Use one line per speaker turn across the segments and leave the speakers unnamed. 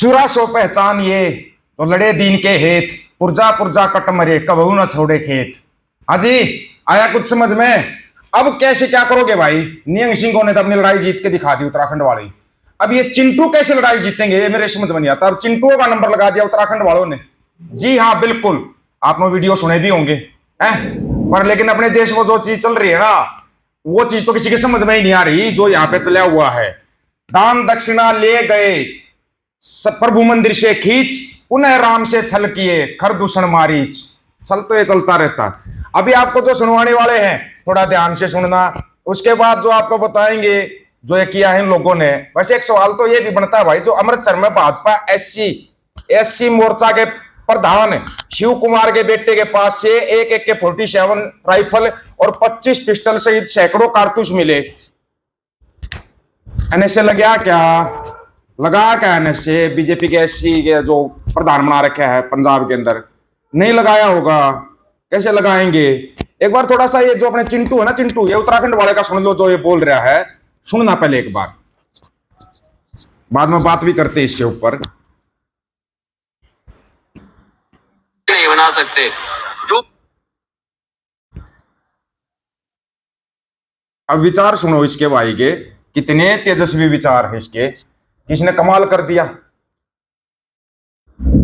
सुरा सो पहचान ये तो लड़े दीन के हेत, पुरजा पुरजा कट मरे कबहू न छोड़े खेत। हाँ जी, आया कुछ समझ में? अब कैसे क्या करोगे भाई? नियंग सिंह ने तो अपनी लड़ाई जीत के दिखा दी उत्तराखंड वाली। अब ये चिंटू कैसे लड़ाई जीतेंगे, ये मेरे समझ में नहीं आता। अब चिंटू का नंबर लगा दिया उत्तराखंड वालों ने। जी हाँ बिल्कुल, आपने वीडियो सुने भी होंगे हैं, पर लेकिन अपने देश में जो चीज चल रही है ना, वो चीज तो किसी की समझ में ही नहीं आ रही जो यहाँ पे चला हुआ है। दान दक्षिणा ले गए प्रभु मंदिर से खींच, पुनः राम से छल किए खर दूषण मारीच। छल तो ये चलता रहता। अभी आपको जो सुनवाने वाले हैं थोड़ा ध्यान से सुनना, उसके बाद जो आपको बताएंगे जो ये किया है इन लोगों ने। वैसे एक सवाल तो ये भी बनता है भाई, जो अमृतसर में भाजपा एससी मोर्चा के प्रधान शिव कुमार के बेटे के पास से एक AK 47 राइफल और 25 पिस्टल सहित सैकड़ों कारतूस मिले। एनएसए लगा क्या एनएसए? बीजेपी के SC के जो प्रधान बना रखे है पंजाब के अंदर, नहीं लगाया होगा, कैसे लगाएंगे? एक बार थोड़ा सा ये जो अपने चिंटू है ना, चिंटू ये उत्तराखंड वाले का सुन लो जो ये बोल रहा है, सुनना पहले एक बार, बाद में बात भी करते इसके ऊपर।
नहीं बना सकते जो।
अब विचार सुनो इसके भाई के, कितने तेजस्वी विचार है इसके, किसने कमाल कर दिया।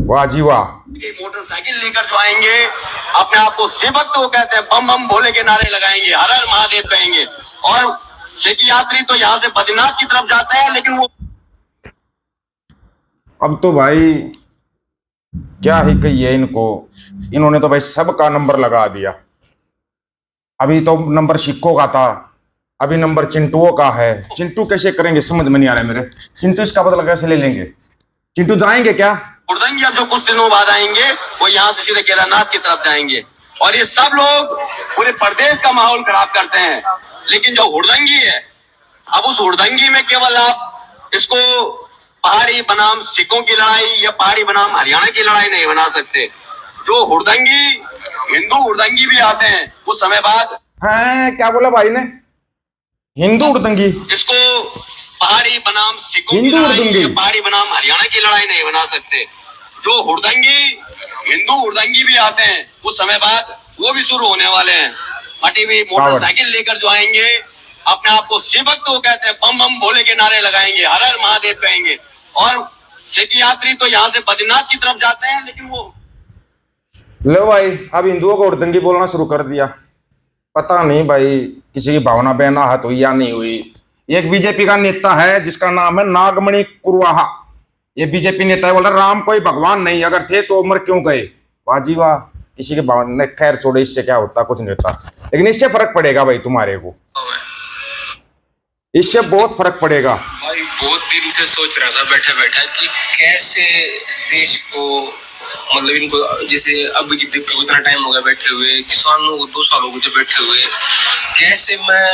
वाह जी वाह।
मोटरसाइकिल लेकर जो आएंगे, अपने आप को सेवक तो कहते हैं, बम बम भोले के नारे लगाएंगे, हर हर महादेव कहेंगे, और सिख यात्री तो यहाँ से बद्रीनाथ की तरफ जाते हैं, लेकिन वो
अब तो भाई क्या ही कहिए इनको, इन्होंने तो भाई सबका नंबर लगा दिया। अभी तो नंबर सिखों का था, अभी नंबर चिंटुओं का है। चिंटू कैसे करेंगे समझ में नहीं आ रहा है मेरे। चिंटू इसका बदला कैसे ले लेंगे? चिंटू जाएंगे क्या?
हुड़दंगी अब जो कुछ दिनों बाद आएंगे वो यहाँ से सीधे केदारनाथ की तरफ जाएंगे, और ये सब लोग पूरे प्रदेश का माहौल खराब करते हैं। लेकिन जो हुड़दंगी है, अब उस हुड़दंगी में केवल आप इसको पहाड़ी बनाम सिखों की लड़ाई या पहाड़ी बनाम हरियाणा की लड़ाई नहीं बना सकते। जो हुड़दंगी, हिंदू हुड़दंगी भी आते हैं कुछ समय बाद।
क्या बोला भाई ने? हिंदू हुड़दंगी?
इसको पहाड़ी बनाम सिखों की लड़ाई या पहाड़ी बनाम हरियाणा की लड़ाई नहीं बना सकते। जो हुड़दंगी, हिंदू हुड़दंगी भी आते हैं कुछ समय बाद, वो भी शुरू होने वाले हैं। फटी हुई मोटरसाइकिल लेकर जो आएंगे, अपने आप को सेवक तो कहते हैं, बम बम भोले के नारे लगाएंगे, हर हर महादेव कहेंगे, और सिख यात्री तो यहाँ से बद्रीनाथ की तरफ जाते हैं, लेकिन वो
लो भाई अब हिंदुओं को हुड़दंगी बोलना शुरू कर दिया। पता नहीं भाई किसी की भावना बेनाहत हुई या नहीं हुई। एक बीजेपी का नेता है जिसका नाम है नागमणि कुरवाहा, ये बीजेपी नेता है, बोल रहा राम कोई भगवान नहीं, अगर थे तो उम्र क्यों गए। वाह जी वाह, किसी के भावना, खैर छोड़े, इससे क्या होता, कुछ नहीं होता, लेकिन इससे फर्क पड़ेगा भाई तुम्हारे को, इससे बहुत फर्क पड़ेगा
भाई। बहुत दिन से सोच रहा था बैठा बैठा कि कैसे देश को, मतलब इनको, जैसे अभी को इतना टाइम हो गया बैठे हुए, किसानों को 2 साल हो गए बैठे हुए, कैसे मैं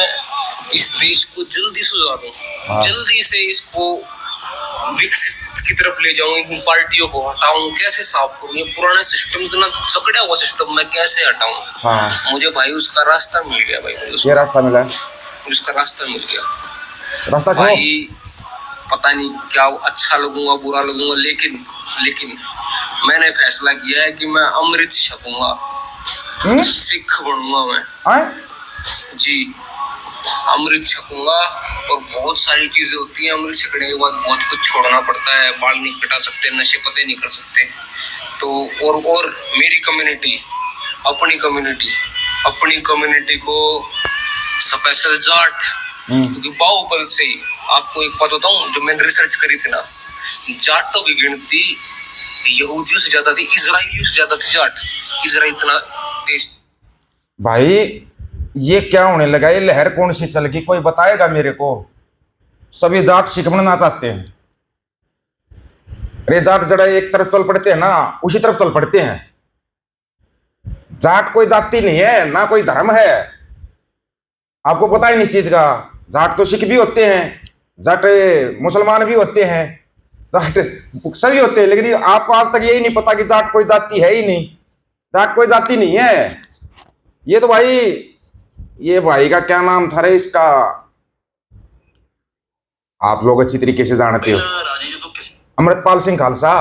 इस देश को जल्दी सुधार दूं, जल्दी से इसको विकसित की तरफ ले जाऊं, इन पार्टियों को हटाऊं, कैसे साफ करूं, ये पुराने सिस्टम, इतना जकड़ा हुआ सिस्टम मैं कैसे हटाऊं। मुझे भाई उसका रास्ता मिल गया भाई,
ये रास्ता मिला है,
उसका रास्ता मिल गया
रास्ता
भाई। पता नहीं क्या अच्छा लगूंगा बुरा लगूंगा, लेकिन मैंने फैसला किया है कि मैं अमृत छकूंगा, सिख बनूंगा मैं। जी, अमृत छकूंगा, और बहुत सारी चीजें होती हैं अमृत छकने के बाद, बहुत कुछ छोड़ना पड़ता है, बाल नहीं कटा सकते, नशे पते नहीं कर सकते, तो और मेरी कम्युनिटी, अपनी कम्युनिटी को स्पेशल जाट, क्योंकि बाहुबल से ही आपको एक बात बताऊं, जो मैंने रिसर्च करी थी ना, जाटों की गिनती यहूदियों से ज्यादा थी, इजराइलियों से ज्यादा थी जाट। इजराइल इतना देश।
भाई ये क्या होने लगा, ये लहर कौन सी चल गई, कोई बताएगा मेरे को? सभी जाट सिख बनना चाहते हैं। अरे जाट जड़ा एक तरफ चल पड़ते हैं ना, उसी तरफ चल पड़ते हैं। जाट कोई जाति नहीं है ना, कोई धर्म है, आपको पता ही नहीं इस चीज का। जाट तो सिख भी होते हैं, जाट मुसलमान भी होते हैं, जाट सभी होते हैं, लेकिन आपको आज तक यही नहीं पता कि जाट कोई जाति है ही नहीं। जाट कोई जाति नहीं है। ये तो भाई, ये भाई का क्या नाम था रे इसका, आप लोग अच्छी तरीके से जानते हो। अमृतपाल सिंह खालसा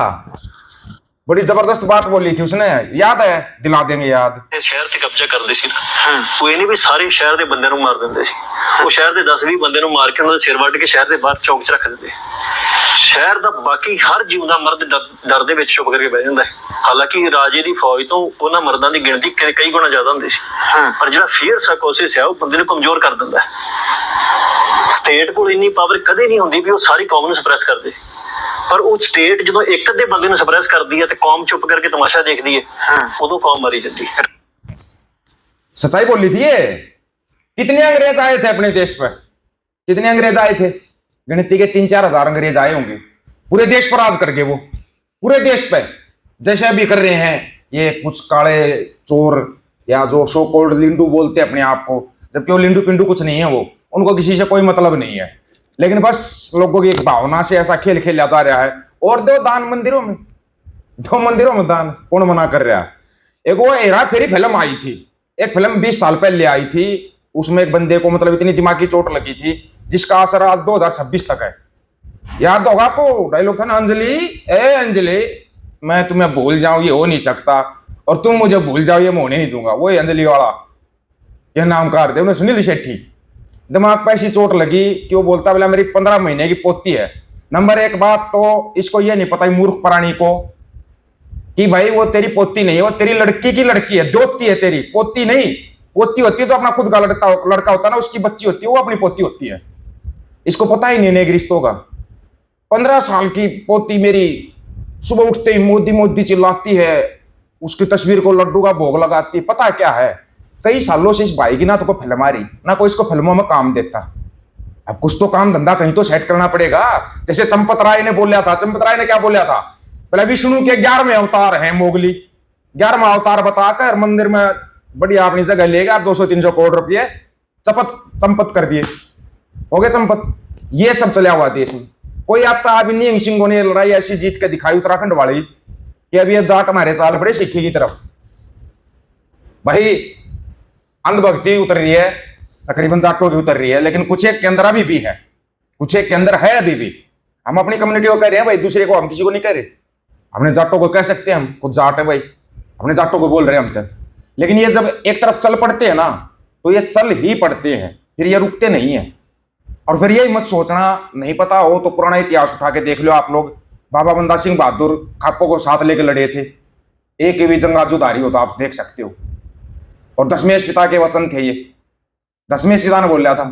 बड़ी जबरदस्त बात बोली थी उसने, याद है? दिला देंगे याद।
शहर ਤੇ ਕਬਜ਼ਾ ਕਰਦੇ ਸੀ ਨਾ, ਉਹ ਇਹ ਨਹੀਂ ਵੀ ਸਾਰੇ ਸ਼ਹਿਰ ਦੇ ਬੰਦਿਆਂ ਨੂੰ ਮਾਰ ਦਿੰਦੇ ਸੀ, ਉਹ ਸ਼ਹਿਰ ਦੇ 10-20 ਬੰਦਿਆਂ ਨੂੰ ਮਾਰ ਕੇ ਉਹਨਾਂ ਦੇ ਸਿਰ ਵੱਢ ਕੇ ਸ਼ਹਿਰ ਦੇ ਬਾਹਰ ਚੌਕ 'ਚ ਰੱਖ ਦਿੰਦੇ। ਸ਼ਹਿਰ ਦਾ ਬਾਕੀ ਹਰ ਜਿਉਂਦਾ ਮਰਦ ਡਰ ਦੇ ਵਿੱਚ ਚੁੱਪ ਕਰਕੇ ਬਹਿ ਜਾਂਦਾ ਹੈ। ਹਾਲਾਂਕਿ ਰਾਜੇ ਦੀ ਫੌਜ ਤੋਂ ਉਹਨਾਂ ਮਰਦਾਂ ਦੀ ਗਿਣਤੀ ਕਈ ਗੁਣਾ ਜ਼ਿਆਦਾ ਹੁੰਦੀ ਸੀ, ਪਰ ਜਿਹੜਾ ਫੀਅਰ ਸਾਈਕੋਸਿਸ ਹੈ ਉਹ ਬੰਦੇ ਨੂੰ ਕਮਜ਼ੋਰ ਕਰ ਦਿੰਦਾ ਹੈ। ਸਟੇਟ ਕੋਲ ਇੰਨੀ ਪਾਵਰ ਕਦੇ ਨਹੀਂ ਹੁੰਦੀ ਵੀ ਉਹ ਸਾਰੀ ਕੌਮ ਨੂੰ ਸਪਰੈਸ ਕਰ ਦੇ, ਪਰ ਉਹ ਸਟੇਟ ਜਦੋਂ ਇੱਕ ਅੱਧੇ ਬੰਦੇ ਨੂੰ ਸਪਰੈਸ ਕਰਦੀ ਹੈ ਤੇ ਕੌਮ ਚੁੱਪ ਕਰਕੇ ਤਮਾਸ਼ਾ ਦੇਖਦੀ ਹੈ, ਉਦੋਂ ਕੌਮ ਮਾਰੀ ਜਾਂਦੀ है।
सच्चाई बोली थी ये। कितने अंग्रेज आए थे अपने देश पर? कितने अंग्रेज आए थे? गिनती के 3-4 हजार अंग्रेज आए होंगे, पूरे देश पर राज करके, वो पूरे देश पे जैसे अभी कर रहे हैं ये कुछ काले चोर या जो सो कॉल्ड लिंडू बोलते हैं अपने आप को, जबकि वो लिंडू पिंडू कुछ नहीं है, वो उनको किसी से कोई मतलब नहीं है, लेकिन बस लोगों की एक भावना से ऐसा खेल खेला जा रहा है। और दो दान मंदिरों में, 2 मंदिरों में दान कौन मना कर रहा है? एक वो हेरा फेरी फिल्म आई थी, एक फिल्म 20 साल पहले आई थी, उसमें एक बंदे को मतलब इतनी दिमागी चोट लगी थी जिसका असर आज 2026 तक है। याद होगा आपको डायलॉग था ना, अंजलि ए अंजलि मैं तुम्हें भूल जाऊं ये हो नहीं सकता, और तुम मुझे भूल जाओ ये मैं होने नहीं दूंगा। वही अंजलि वाला यह नाम कार दे सुनील शेट्टी। दिमाग पर ऐसी चोट लगी कि वो बोलता बोला मेरी 15 महीने की पोती है। नंबर 1 बात तो इसको ये नहीं पता मूर्ख प्राणी को कि भाई वो तेरी पोती नहीं है, वो तेरी लड़की की लड़की है, दोती है तेरी, पोती नहीं। पोती होती है जो अपना खुद का लड़का होता है ना, उसकी बच्ची होती है, वो अपनी पोती होती है। इसको पता ही नहीं नेक रिश्तों का। 15 साल की पोती मेरी सुबह उठते ही मोदी मोदी चिल्लाती है, उसकी तस्वीर को लड्डू का भोग लगाती है। पता क्या है, कई सालों से इस भाई की ना तो कोई फिल्म आ रही ना कोई इसको फिल्मों में काम देता। अब कुछ तो काम धंधा कहीं तो सेट करना पड़ेगा। जैसे चंपत राय ने बोला था, चंपत राय ने क्या बोला था, पहले विष्णु के 11वें अवतार हैं मोगली, 11वां अवतार बताकर मंदिर में बढ़िया अपनी जगह ले गया, 200-300 करोड़ रुपये चंपत कर दिए, हो गए चंपत। ये सब चला हुआ देश में। कोई आता अभी नियंग सिंह ने लड़ाई ऐसी जीत के दिखाई उत्तराखंड वाली कि अभी ये जाट हमारे चाल पड़े सिक्की की तरफ। भाई अंधभक्ति उतर रही है, तकरीबन जाटों की उतर रही है, लेकिन कुछ एक के अंदर अभी भी है, कुछ एक के अंदर है अभी भी। हम अपनी कम्युनिटी को कह रहे हैं भाई, दूसरे को हम किसी को नहीं कह रहे। अपने जाटों को कह सकते हैं, हम खुद जाट है भाई, अपने जाटों को बोल रहे हैं हम तक। लेकिन ये जब एक तरफ चल पड़ते हैं ना तो ये चल ही पड़ते हैं, फिर ये रुकते नहीं है। और फिर यही मत सोचना, नहीं पता हो तो पुराना इतिहास उठा के देख लो आप लोग। बाबा बंदा सिंह बहादुर खापों को साथ लेके लड़े थे, एक भी जंगाजूधारी हो तो आप देख सकते हो। और दशमेश पिता के वचन थे ये, दशमेश पिता ने बोला था।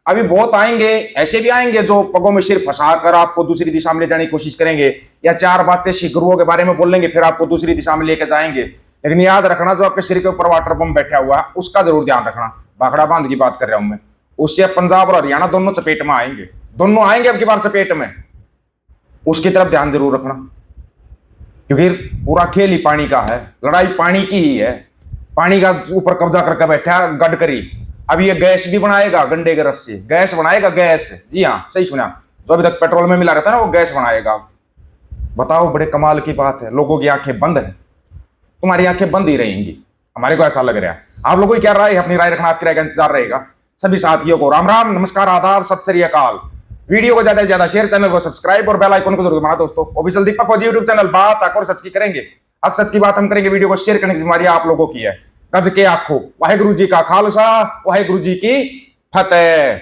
अभी बहुत आएंगे, ऐसे भी आएंगे जो पगों में सिर फंसाकर आपको दूसरी दिशा में ले जाने की कोशिश करेंगे, या 4 बातें सिख गुरुओं के बारे में बोलेंगे फिर आपको दूसरी दिशा में लेके जाएंगे। लेकिन याद रखना, जो आपके सिर के ऊपर वाटर पंप बैठा हुआ है उसका जरूर ध्यान रखना। बाखड़ा बांध की बात कर रहा हूं मैं, उससे पंजाब और हरियाणा दोनों चपेट में आएंगे, दोनों आएंगे अब की बार चपेट में। उसकी तरफ ध्यान जरूर रखना, क्योंकि पूरा खेल ही पानी का है, लड़ाई पानी की ही है। पानी का ऊपर कब्जा करके बैठा है गडकरी। अब ये गैस भी बनाएगा, गंडे के रस से गैस बनाएगा, गैस। जी हाँ, सही सुना, जो अभी तक पेट्रोल में मिला रहता है ना वो गैस बनाएगा। बताओ, बड़े कमाल की बात है। लोगों की आंखें बंद है, तुम्हारी आंखें बंद ही रहेंगी, हमारे को ऐसा लग रहा है। आप लोगों की क्या राय है? अपनी राय रखना, आपकी राय का इंतजार रहेगा। सभी साथियों को राम राम, नमस्कार, आदाब, सत श्री अकाल। वीडियो को ज्यादा से ज्यादा शेयर, चैनल को सब्सक्राइब और बेल आइकन को जरूर दबाना दोस्तों। ऑफिशियल दीपक फौजी यूट्यूब चैनल, बात और सच की करेंगे। अब सच की बात हम करेंगे, वीडियो को शेयर करने की जिम्मेदारी आप लोगों की है। गज के आखो, वाहेगुरु जी का खालसा, वाहेगुरु जी की फतेह।